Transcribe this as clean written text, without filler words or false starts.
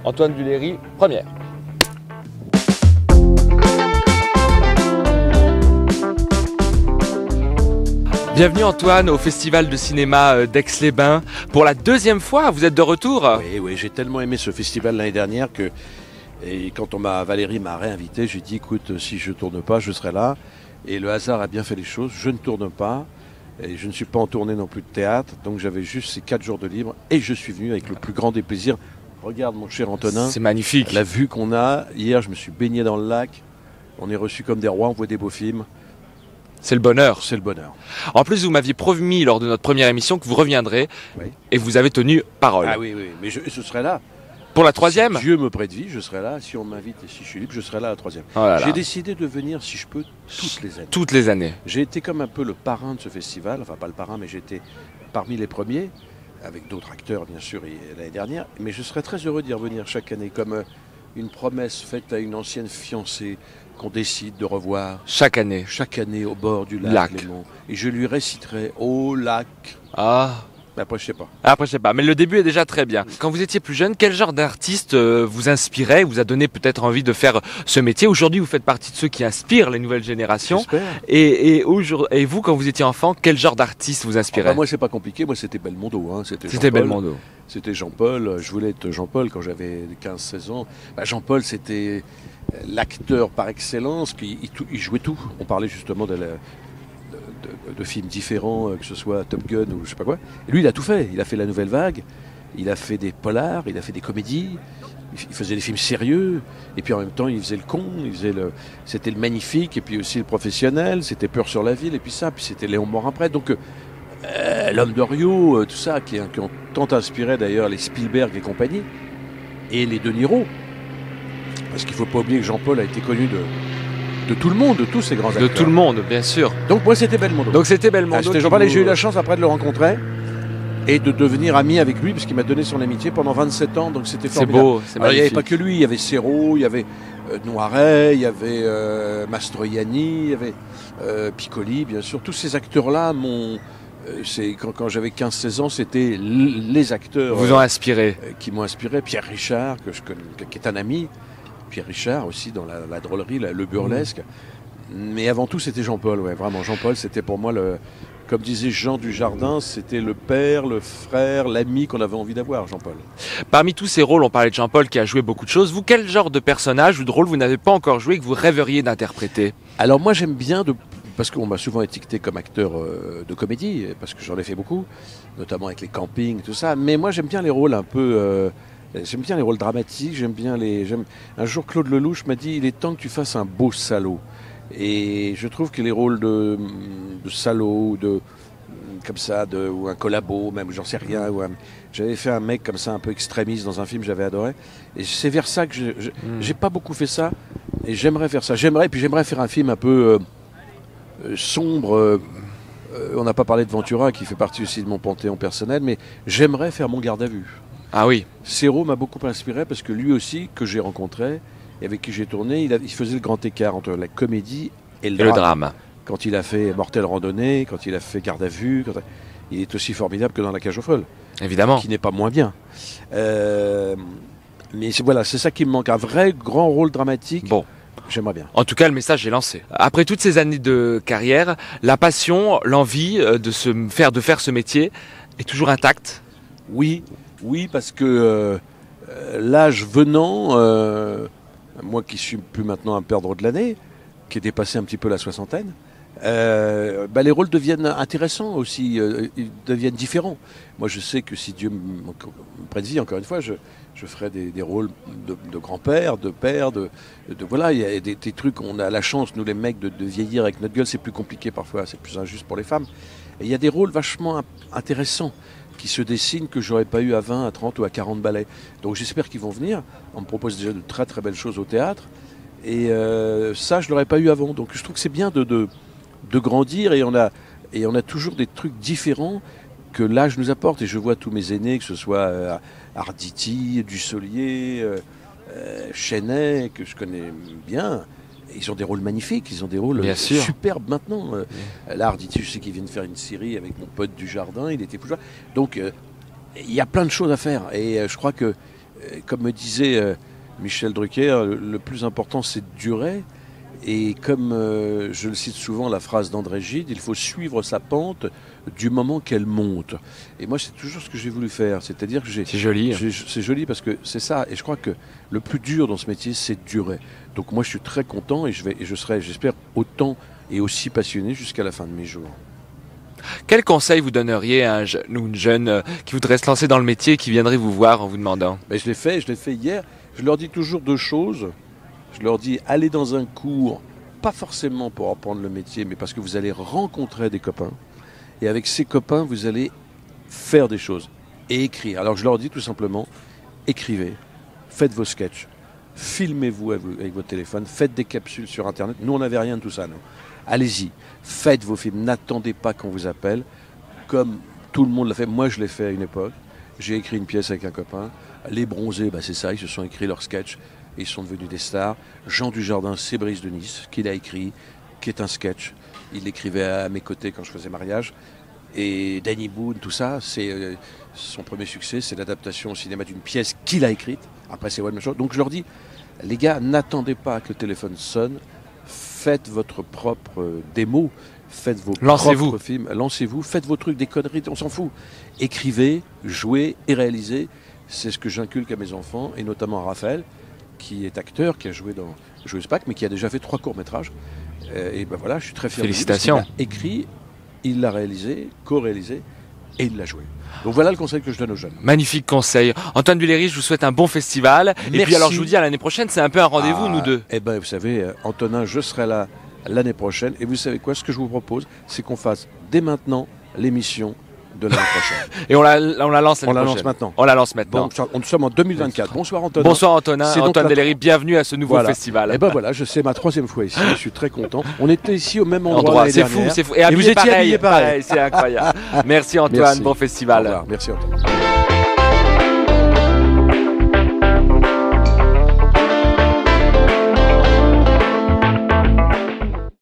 Antoine Duléry, première. Bienvenue Antoine au Festival de cinéma d'Aix-les-Bains. Pour la deuxième fois, vous êtes de retour. Oui, j'ai tellement aimé ce festival l'année dernière que quand Valérie m'a réinvité, j'ai dit écoute, si je ne tourne pas, je serai là. Et le hasard a bien fait les choses, je ne tourne pas. Et je ne suis pas en tournée non plus de théâtre, donc j'avais juste ces 4 jours de libre et je suis venu avec le plus grand des plaisirs. Regarde mon cher Antonin, c'est magnifique. La vue qu'on a, hier je me suis baigné dans le lac, on est reçus comme des rois, on voit des beaux films. C'est le bonheur. C'est le bonheur. En plus, vous m'aviez promis lors de notre première émission que vous reviendrez, oui. Et vous avez tenu parole. Ah oui, mais je serai là. Pour la troisième ? Si Dieu me prête vie, je serai là. Si on m'invite et si je suis libre, je serai là la troisième. Oh j'ai décidé de venir, si je peux, toutes les années. Toutes les années. J'ai été comme un peu le parrain de ce festival, enfin pas le parrain, mais j'étais parmi les premiers, avec d'autres acteurs bien sûr l'année dernière. Mais je serais très heureux d'y revenir chaque année, comme une promesse faite à une ancienne fiancée qu'on décide de revoir. Chaque année au bord du lac. Léman. Et je lui réciterai au lac. Ah. Mais après, je sais pas. Mais le début est déjà très bien. Quand vous étiez plus jeune, quel genre d'artiste vous inspirait, vous a donné peut-être envie de faire ce métier ? Aujourd'hui, vous faites partie de ceux qui inspirent les nouvelles générations. J'espère. Et vous, quand vous étiez enfant, quel genre d'artiste vous inspirait ? Moi, c'est pas compliqué. Moi, c'était Belmondo. C'était Belmondo. C'était Jean-Paul. Je voulais être Jean-Paul quand j'avais 15-16 ans. Jean-Paul, c'était l'acteur par excellence. Il jouait tout. On parlait justement de films différents, que ce soit Top Gun ou je sais pas quoi. Et lui, il a tout fait. Il a fait La Nouvelle Vague, il a fait des polars, il a fait des comédies, il faisait des films sérieux, et puis en même temps, il faisait le con, c'était le magnifique, et puis aussi le professionnel, c'était Peur sur la ville, et puis c'était Léon Morin prêtre. Donc, l'homme de Rio, tout ça, qui ont tant inspiré d'ailleurs les Spielberg et compagnie, et les De Niro. Parce qu'il ne faut pas oublier que Jean-Paul a été connu de tout le monde, de tous ces grands acteurs. De tout le monde, bien sûr. Donc moi c'était Belmondo. C'était Jean-Paul et j'ai eu la chance après de le rencontrer et de devenir ami avec lui parce qu'il m'a donné son amitié pendant 27 ans, donc c'était formidable. C'est beau, c'est magnifique. Il n'y avait pas que lui, il y avait Serrault, il y avait Noiret, il y avait Mastroianni, il y avait Piccoli, bien sûr. Tous ces acteurs-là quand j'avais 15-16 ans, c'était les acteurs vous ont inspiré. Qui m'ont inspiré. Pierre Richard, que je connais, qui est un ami. Pierre Richard aussi dans la drôlerie, le burlesque. Mais avant tout, c'était Jean-Paul. Ouais, vraiment, Jean-Paul, c'était pour moi, comme disait Jean Dujardin, c'était le père, le frère, l'ami qu'on avait envie d'avoir, Jean-Paul. Parmi tous ces rôles, on parlait de Jean-Paul qui a joué beaucoup de choses. Vous, quel genre de personnage ou de rôle vous n'avez pas encore joué que vous rêveriez d'interpréter ? Alors moi, j'aime bien, parce qu'on m'a souvent étiqueté comme acteur de comédie, parce que j'en ai fait beaucoup, notamment avec les campings, tout ça. Mais moi, j'aime bien les rôles un peu... J'aime bien les rôles dramatiques, Un jour, Claude Lelouch m'a dit, il est temps que tu fasses un beau salaud. Et je trouve que les rôles de salaud, ou un collabo, même, j'en sais rien. J'avais fait un mec comme ça, un peu extrémiste dans un film, j'avais adoré. Et c'est vers ça que j'ai pas beaucoup fait ça. Et j'aimerais faire ça. J'aimerais faire un film un peu sombre. On n'a pas parlé de Ventura, qui fait partie aussi de mon panthéon personnel, mais j'aimerais faire Mon garde à vue. Ah oui. Serrault m'a beaucoup inspiré parce que lui aussi, que j'ai rencontré et avec qui j'ai tourné, il faisait le grand écart entre la comédie et le drame. Quand il a fait Mortelle Randonnée, quand il a fait Garde à vue, il est aussi formidable que dans La Cage aux folles. Évidemment. Qui n'est pas moins bien. Mais c'est ça qui me manque, un vrai grand rôle dramatique. Bon. J'aimerais bien. En tout cas, le message est lancé. Après toutes ces années de carrière, la passion, l'envie de faire ce métier est toujours intacte ? Oui, parce que l'âge venant, moi qui suis plus maintenant un perdreau de l'année, qui est dépassé un petit peu la soixantaine, les rôles deviennent intéressants aussi, ils deviennent différents. Moi je sais que si Dieu me prête vie, encore une fois, je ferai des rôles de grand-père, de père, voilà, il y a des trucs, on a la chance, nous les mecs, de vieillir avec notre gueule, c'est plus compliqué parfois, c'est plus injuste pour les femmes. Et il y a des rôles vachement intéressants qui se dessinent que j'aurais pas eu à 20, à 30 ou à 40 ballets. Donc j'espère qu'ils vont venir. On me propose déjà de très très belles choses au théâtre. Et ça, je l'aurais pas eu avant. Donc je trouve que c'est bien de grandir et on a toujours des trucs différents que l'âge nous apporte. Et je vois tous mes aînés, que ce soit Arditi, Dussolier, Chenet, que je connais bien. Ils ont des rôles magnifiques, ils ont des rôles superbes maintenant. Là, Arditi, je sais qu'il vient de faire une série avec mon pote Dujardin, il était plus jeune. Donc, il y a plein de choses à faire. Et je crois que Comme me disait Michel Drucker, le plus important c'est de durer. Et comme je le cite souvent, la phrase d'André Gide, il faut suivre sa pente du moment qu'elle monte. Et moi, c'est toujours ce que j'ai voulu faire. C'est-à-dire que C'est joli. c'est joli parce que c'est ça. Et je crois que le plus dur dans ce métier, c'est de durer. Donc moi, je suis très content et je serai, j'espère, autant et aussi passionné jusqu'à la fin de mes jours. Quel conseil vous donneriez à un jeune ou une jeune qui voudrait se lancer dans le métier et qui viendrait vous voir en vous demandant? Mais je l'ai fait hier. Je leur dis toujours deux choses. Je leur dis, allez dans un cours, pas forcément pour apprendre le métier, mais parce que vous allez rencontrer des copains. Et avec ces copains, vous allez faire des choses et écrire. Alors je leur dis tout simplement, écrivez, faites vos sketchs, filmez-vous avec votre téléphone, faites des capsules sur Internet. Nous, on n'avait rien de tout ça, nous. Allez-y, faites vos films, n'attendez pas qu'on vous appelle, comme tout le monde l'a fait. Moi, je l'ai fait à une époque. J'ai écrit une pièce avec un copain. Les Bronzés, c'est ça, ils se sont écrits leurs sketchs. Et ils sont devenus des stars. Jean Dujardin, c'est Brice de Nice, qu'il a écrit, qui est un sketch. Il l'écrivait à mes côtés quand je faisais mariage. Et Danny Boone, tout ça, c'est son premier succès, c'est l'adaptation au cinéma d'une pièce qu'il a écrite. Après, c'est One Man Show. Donc je leur dis, les gars, n'attendez pas que le téléphone sonne. Faites votre propre démo. Faites vos propres films. Lancez-vous. Faites vos trucs, des conneries, on s'en fout. Écrivez, jouez et réalisez. C'est ce que j'inculque à mes enfants, et notamment à Raphaël, qui est acteur, qui a joué dans Joueuse Pâques, mais qui a déjà fait 3 courts-métrages. Et ben voilà, je suis très fier de lui. Félicitations. Il a écrit, il l'a réalisé, co-réalisé, et il l'a joué. Donc voilà le conseil que je donne aux jeunes. Magnifique conseil. Antoine Duléry, je vous souhaite un bon festival. Merci. Et puis alors je vous dis à l'année prochaine, c'est un peu un rendez-vous, nous deux. Eh ben vous savez, Antonin, je serai là l'année prochaine. Et vous savez quoi, ce que je vous propose, c'est qu'on fasse dès maintenant l'émission de l'année prochaine. Et on la lance l'année prochaine. On la lance maintenant. On la lance maintenant. Bon, nous sommes en 2024. Bonsoir Antonin. Bonsoir Antonin. Antoine Duléry, bienvenue à ce nouveau voilà. festival. Et ben voilà, c'est ma 3e fois ici. Je suis très content. On était ici au même endroit. C'est fou, c'est fou. Et vous étiez pareil, habillés pareil. C'est incroyable. Merci Antoine, Merci. bon festival. Au revoir. Merci Antoine.